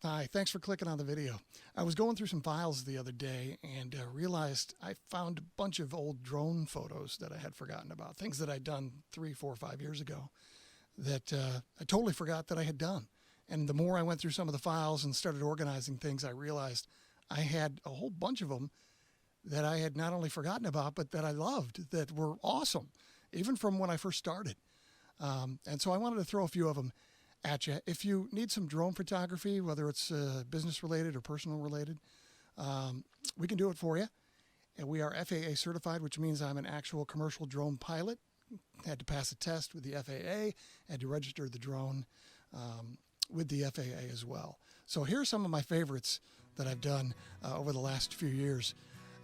Hi, thanks for clicking on the video. I was going through some files the other day and realized I found a bunch of old drone photos that I had forgotten about, things that I'd done 3, 4, 5 years ago that I totally forgot that I had done. And the more I went through some of the files and started organizing things, I realized I had a whole bunch of them that I had not only forgotten about, but that I loved, that were awesome, even from when I first started. And so I wanted to throw a few of them at you. If you need some drone photography, whether it's business related or personal related, we can do it for you. And we are FAA certified, which means I'm an actual commercial drone pilot. Had to pass a test with the FAA, had to register the drone with the FAA as well. So here's some of my favorites that I've done over the last few years.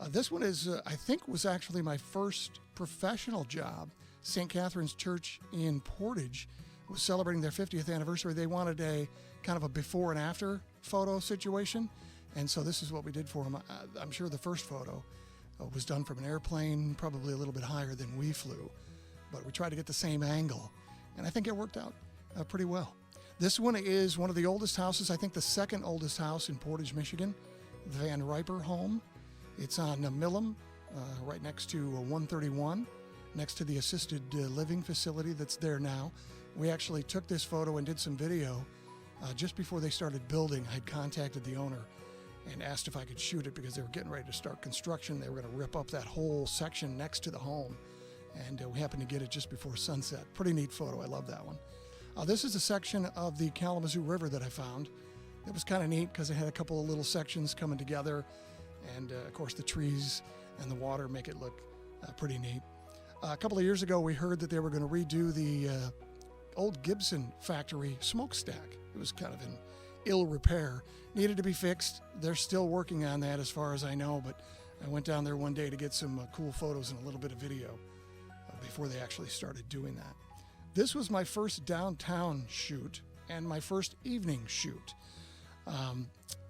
This one is, I think, was actually my first professional job. St. Catherine's Church in Portage was celebrating their 50th anniversary. They wanted a kind of a before and after photo situation. And so this is what we did for them. I'm sure the first photo was done from an airplane, probably a little bit higher than we flew. But we tried to get the same angle. And I think it worked out pretty well. This one is one of the oldest houses, I think the second oldest house in Portage, Michigan, the Van Riper home. It's on Millam, right next to 131, next to the assisted living facility that's there now. We actually took this photo and did some video just before they started building. I had contacted the owner and asked if I could shoot it because they were getting ready to start construction. They were going to rip up that whole section next to the home. And we happened to get it just before sunset. Pretty neat photo. I love that one. This is a section of the Kalamazoo River that I found. It was kind of neat because it had a couple of little sections coming together. And of course the trees and the water make it look pretty neat. A couple of years ago, we heard that they were going to redo the old Gibson factory smokestack. It was kind of in ill repair, needed to be fixed. They're still working on that as far as I know, but I went down there one day to get some cool photos and a little bit of video before they actually started doing that. This was my first downtown shoot and my first evening shoot.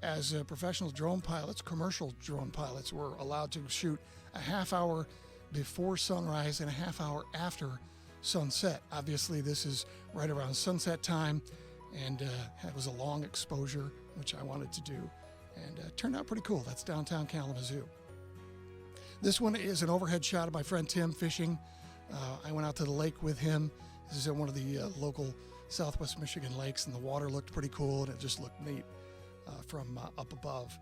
As professional drone pilots, commercial drone pilots were allowed to shoot a half hour before sunrise and a half hour after sunset. Obviously, this is right around sunset time, and it was a long exposure, which I wanted to do, and it turned out pretty cool. That's downtown Kalamazoo. This one is an overhead shot of my friend Tim fishing. I went out to the lake with him. This is at one of the local Southwest Michigan lakes, and the water looked pretty cool, and it just looked neat from up above.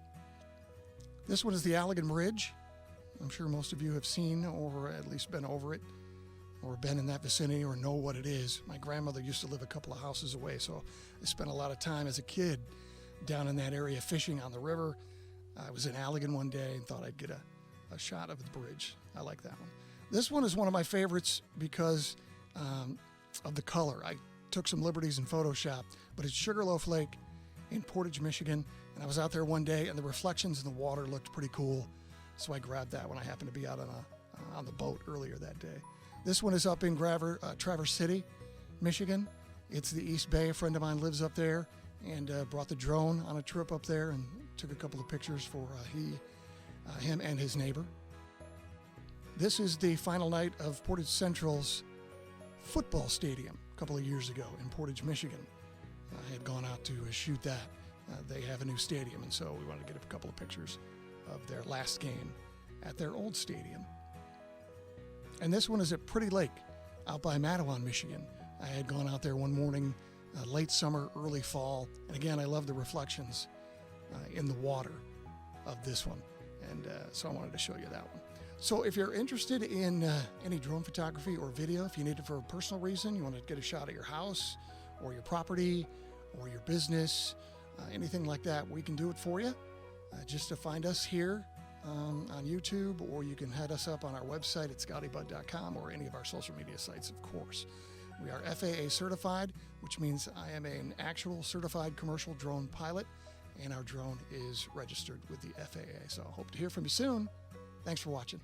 This one is the Allegan Bridge. I'm sure most of you have seen or at least been over it or been in that vicinity or know what it is. My grandmother used to live a couple of houses away, so I spent a lot of time as a kid down in that area fishing on the river. I was in Allegan one day and thought I'd get a shot of the bridge. I like that one. This one is one of my favorites because of the color. I took some liberties in Photoshop, but it's Sugarloaf Lake in Portage, Michigan, and I was out there one day and the reflections in the water looked pretty cool, so I grabbed that when I happened to be out on the boat earlier that day. This one is up in Traverse City, Michigan. It's the East Bay. A friend of mine lives up there and brought the drone on a trip up there and took a couple of pictures for him and his neighbor. This is the final night of Portage Central's football stadium a couple of years ago in Portage, Michigan. I had gone out to shoot that. They have a new stadium, and so we wanted to get a couple of pictures of their last game at their old stadium. And this one is at Pretty Lake out by Mattawan, Michigan. I had gone out there one morning, late summer, early fall, and again, I love the reflections in the water of this one, and so I wanted to show you that one. So if you're interested in any drone photography or video, if you need it for a personal reason, you want to get a shot of your house or your property or your business, anything like that, we can do it for you. Just to find us here on YouTube, or you can head us up on our website at scottybud.com or any of our social media sites, of course. We are FAA certified, which means I am an actual certified commercial drone pilot, and our drone is registered with the FAA. So I hope to hear from you soon. Thanks for watching.